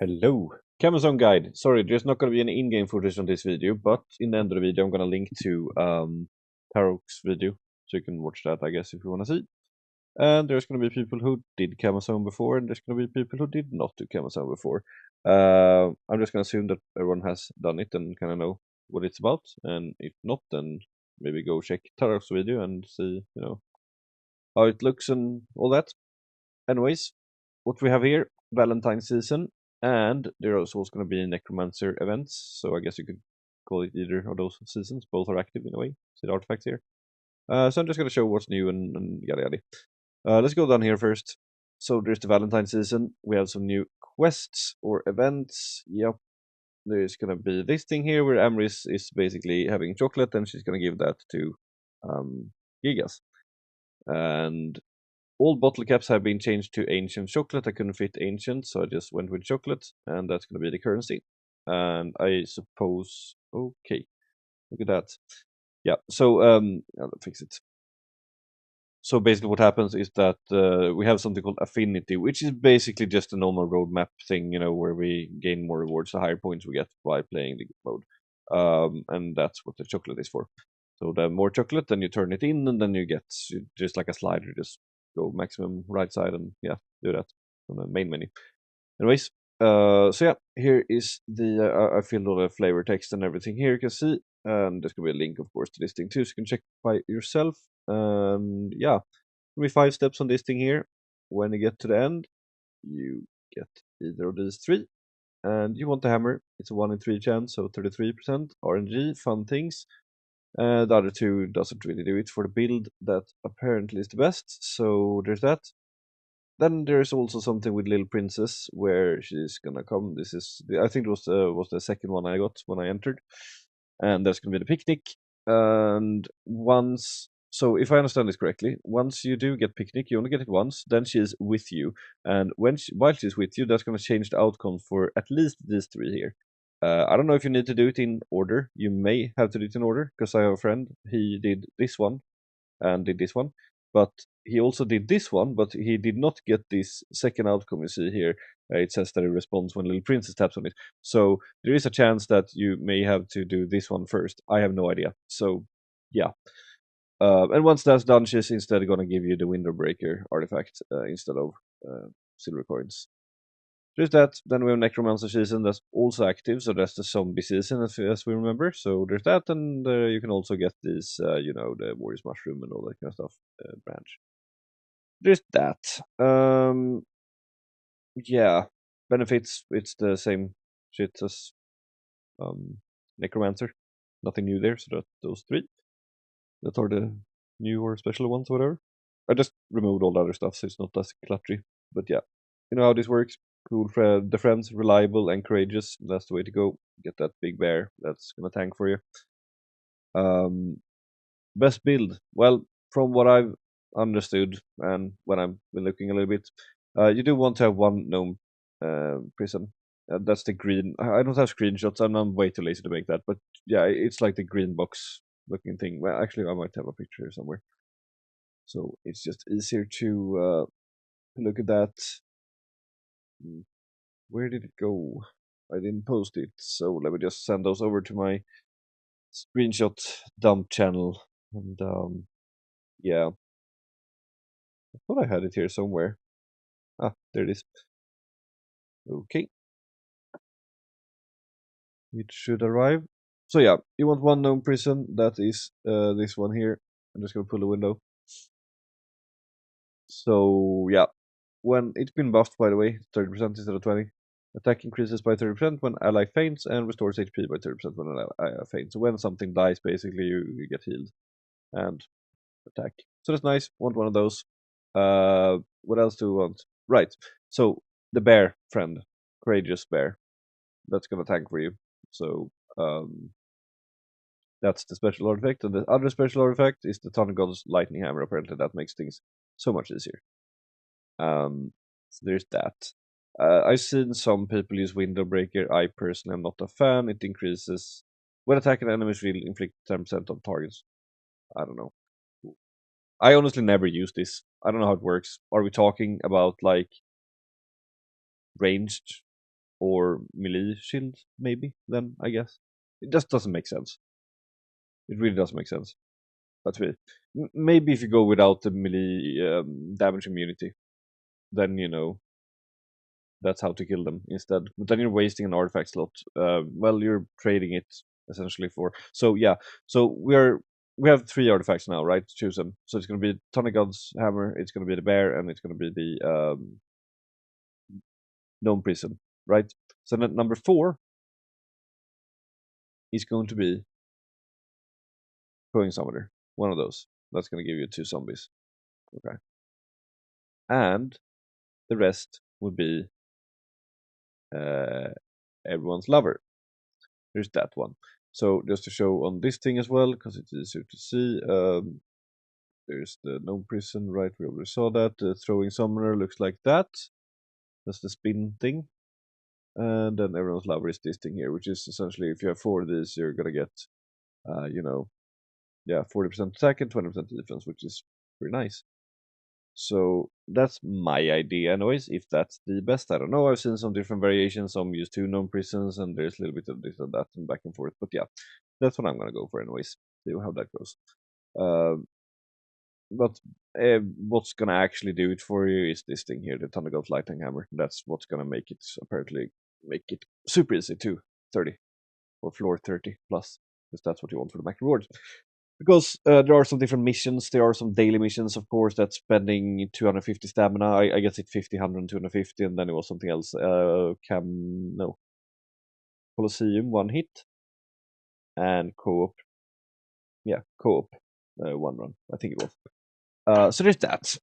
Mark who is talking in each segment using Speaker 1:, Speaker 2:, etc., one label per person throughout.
Speaker 1: Hello. Camazon guide. Sorry, there's not going to be any in-game footage on this video, but in the end of the video I'm going to link to Tarok's video, so you can watch that, I guess, if you want to see. And there's going to be people who did Camazon before, and there's going to be people who did not do Camazon before. I'm just going to assume that everyone has done it and kind of know what it's about, and if not, then maybe go check Tarok's video and see, how it looks and all that. Anyways, what we have here, Valentine season, and there is also going to be Necromancer events, so I guess you could call it either of those seasons. Both are active in a way. See the artifacts here. So I'm just going to show what's new and yada yada. Let's go down here first. So there's the Valentine season. We have some new quests or events. Yep. There's going to be this thing here where Amris is basically having chocolate and she's going to give that to Gigas. And all bottle caps have been changed to ancient chocolate. I couldn't fit ancient, so I just went with chocolate, and that's going to be the currency. And I suppose, okay, look at that. Yeah, so I'll fix it. So basically what happens is that we have something called affinity, which is basically just a normal roadmap thing, where we gain more rewards the higher points we get by playing the mode. And that's what the chocolate is for. So the more chocolate, then you turn it in, and then you get just like a slider, just go maximum right side, and yeah, do that on the main menu. Anyways, so yeah, here is the I filled all the flavor text and everything here. You can see, and there's gonna be a link, of course, to this thing too, so you can check by yourself. And yeah, there'll be 5 steps on this thing here. When you get to the end, you get either of these 3, and you want the hammer. It's a 1 in 3 chance, so 33%. RNG, fun things. The other 2 doesn't really do it for the build that apparently is the best, so there's that. Then there's also something with Little Princess where she's gonna come. This is I think it was the second one I got when I entered, and there's gonna be the picnic. And so if I understand this correctly, once you do get picnic, you only get it once. Then she's with you, and while she's with you, that's gonna change the outcome for at least these 3 here. I don't know if you need to do it in order. You may have to do it in order because I have a friend. He did this one and did this one, but he also did this one, but he did not get this second outcome you see here. It says that it responds when Little Princess taps on it. So there is a chance that you may have to do this one first. I have no idea. So yeah. And once that's done, she's instead going to give you the window breaker artifact instead of silver coins. There's that. Then we have Necromancer season that's also active, so that's the zombie season as we remember. So there's that, and you can also get this, the Warrior's Mushroom and all that kind of stuff branch. There's that. Yeah, benefits. It's the same shit as Necromancer. Nothing new there. So those 3. That are the new or special ones, whatever. I just removed all the other stuff, so it's not as cluttery. But yeah, you know how this works. Cool friend, the friends, reliable and courageous. That's the way to go. Get that big bear. That's gonna tank for you. Best build. Well, from what I've understood and when I've been looking a little bit, you do want to have 1 gnome prison. That's the green. I don't have screenshots. I'm way too lazy to make that. But yeah, it's like the green box looking thing. Well, actually, I might have a picture here somewhere. So it's just easier to look at that. Where did it go? I didn't post it, so let me just send those over to my screenshot dump channel. And yeah, I thought I had it here somewhere. Ah, there it is. Okay, it should arrive. So yeah, you want 1 gnome prison. That is this one here. I'm just gonna pull the window. So yeah, when it's been buffed, by the way, 30% instead of 20. Attack increases by 30% when ally faints and restores HP by 30% when ally faints. So when something dies, basically you get healed and attack. So that's nice. Want 1 of those. What else do we want? Right. So the bear friend, courageous bear, that's gonna tank for you. So that's the special artifact, and the other special artifact is the Thunder God's Lightning Hammer. Apparently, that makes things so much easier. So there's that. I've seen some people use Window Breaker. I personally am not a fan. It increases when attacking enemies will inflict 10% on targets. I don't know. I honestly never use this. I don't know how it works. Are we talking about like ranged or melee shield, maybe, then I guess. It just doesn't make sense. It really doesn't make sense. That's me. Maybe if you go without the melee damage immunity, then that's how to kill them instead. But then you're wasting an artifact slot. Well, you're trading it essentially for. So yeah, so we have 3 artifacts now, right? To choose them. So it's going to be Tonic God's Hammer, it's going to be the Bear, and it's going to be the Gnome Prison, right? So number 4 is going to be Going Summoner. One of those. That's going to give you 2 zombies. Okay. And the rest would be Everyone's Lover. There's that one. So just to show on this thing as well, because it's easier to see, there's the Gnome Prison, right? We already saw that. The Throwing Summoner looks like that. That's the spin thing. And then Everyone's Lover is this thing here, which is essentially, if you have 4 of these, you're gonna get, 40% attack and 20% defense, which is pretty nice. So that's my idea anyways. If that's the best, I don't know. I've seen some different variations. Some use 2 Gnome Prisons, and there's a little bit of this and that and back and forth. But yeah, that's what I'm gonna go for anyways. See how that goes. But what's gonna actually do it for you is this thing here, the Thundergold Lightning Hammer. That's what's gonna make it super easy to 30 or floor 30 plus, because that's what you want for the max rewards. Because there are some different missions. There are some daily missions, of course, that's spending 250 stamina. I guess it's 50, 100, and 250, and then it was something else. Colosseum, 1 hit, and co-op. Yeah, co-op, 1 run, I think it was. So there's that.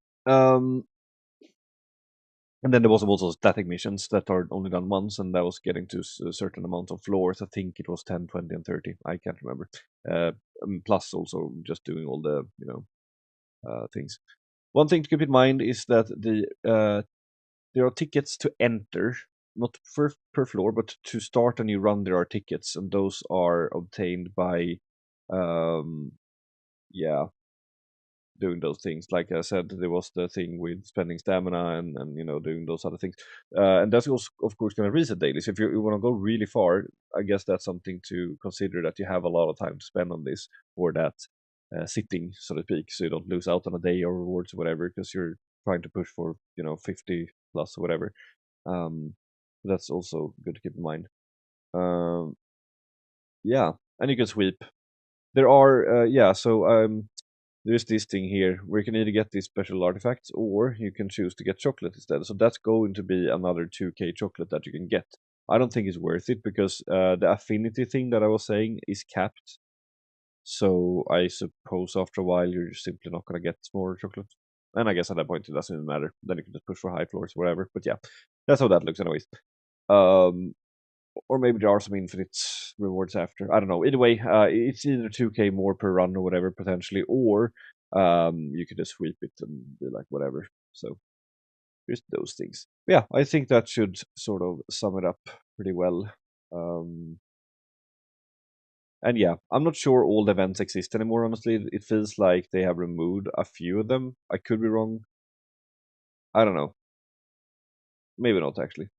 Speaker 1: And then there was also static missions that are only done once, and that was getting to a certain amount of floors. I think it was 10, 20, and 30. I can't remember. Plus also just doing all the, things. One thing to keep in mind is that there are tickets to enter, not per floor, but to start a new run there are tickets, and those are obtained by, doing those things. Like I said, there was the thing with spending stamina and doing those other things, and that's also of course going to reset daily. So if you want to go really far, I guess that's something to consider, that you have a lot of time to spend on this, or that sitting, so to speak, so you don't lose out on a day or rewards or whatever, because you're trying to push for 50 plus or whatever. That's also good to keep in mind. Yeah, and you can sweep. There are there's this thing here where you can either get these special artifacts, or you can choose to get chocolate instead. So that's going to be another 2k chocolate that you can get. I don't think it's worth it, because the affinity thing that I was saying is capped. So I suppose after a while you're simply not going to get more chocolate. And I guess at that point it doesn't even matter. Then you can just push for high floors, whatever. But yeah, that's how that looks anyways. Or maybe there are some infinite rewards after. I don't know. Either way, it's either 2k more per run or whatever, potentially, or you could just sweep it and be like, whatever. So there's those things. Yeah, I think that should sort of sum it up pretty well. And yeah, I'm not sure all the events exist anymore, honestly. It feels like they have removed a few of them. I could be wrong. I don't know. Maybe not, actually.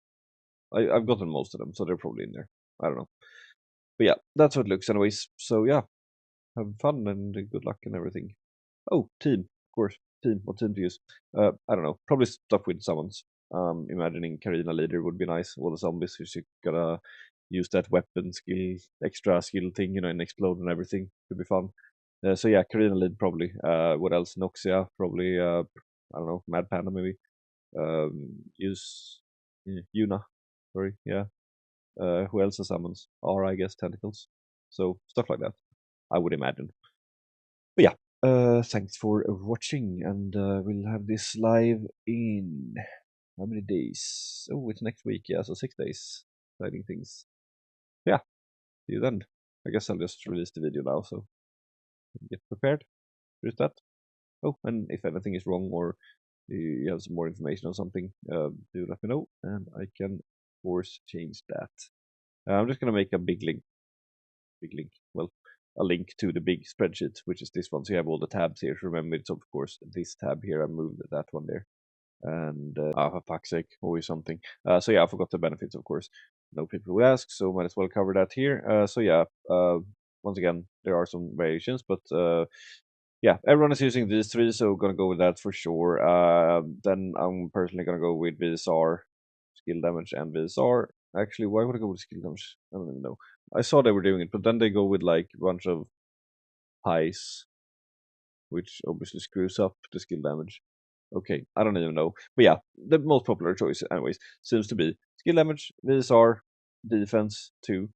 Speaker 1: I've gotten most of them, so they're probably in there. I don't know. But yeah, that's how it looks anyways. So yeah, have fun and good luck and everything. Oh, team, of course. Team, what team to use? I don't know. Probably stuff with summons. Imagining Karina leader would be nice. All the zombies who she gotta use that weapon skill, extra skill thing, and explode and everything. Could be fun. So yeah, Karina lead probably. What else? Noxia probably. I don't know. Mad Panda maybe. Use Yuna. Sorry, yeah. Who else has summons? I guess tentacles. So stuff like that, I would imagine. But yeah, thanks for watching, and we'll have this live in how many days? Oh, it's next week. Yeah, so 6 days. Exciting things. Yeah, see you then. I guess I'll just release the video now, so get prepared. There's that. Oh, and if anything is wrong, or you have some more information on something, do let me know, and I can of course change that. I'm just gonna make a big link. Well, a link to the big spreadsheet, which is this one. So you have all the tabs here. So remember, it's of course this tab here. I moved that one there. And for fuck's sake, always something. So yeah, I forgot the benefits, of course. No people will ask, so might as well cover that here. So yeah, once again, there are some variations, but yeah, everyone is using these three, so gonna go with that for sure. Then I'm personally gonna go with VSR, skill damage, and VSR. Actually, why would I go with skill damage? I don't even know. I saw they were doing it, but then they go with like a bunch of pies, which obviously screws up the skill damage. Okay, I don't even know. But yeah, the most popular choice, anyways, seems to be skill damage, VSR, defense 2,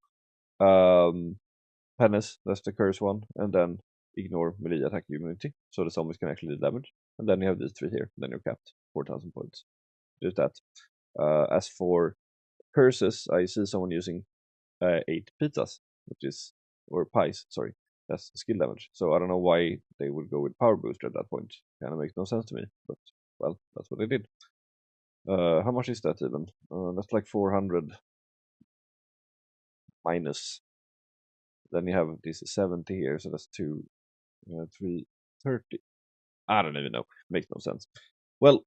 Speaker 1: Penance, that's the curse one, and then ignore melee attack immunity, so the zombies can actually do damage. And then you have these three here, then you're capped, 4,000 points. Do that. As for curses, I see someone using 8 pizzas, which is, or pies, sorry, that's skill damage. So I don't know why they would go with power booster at that point. Kind of makes no sense to me, but well, that's what they did. How much is that even? That's like 400 minus. Then you have this 70 here, so that's 330. I don't even know. Makes no sense. Well,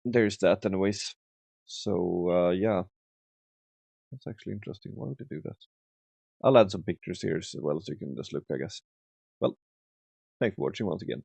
Speaker 1: there's that anyways. So yeah, that's actually interesting. Why would they do that? I'll add some pictures here as well, so you can just look, I guess. Well, thanks for watching once again.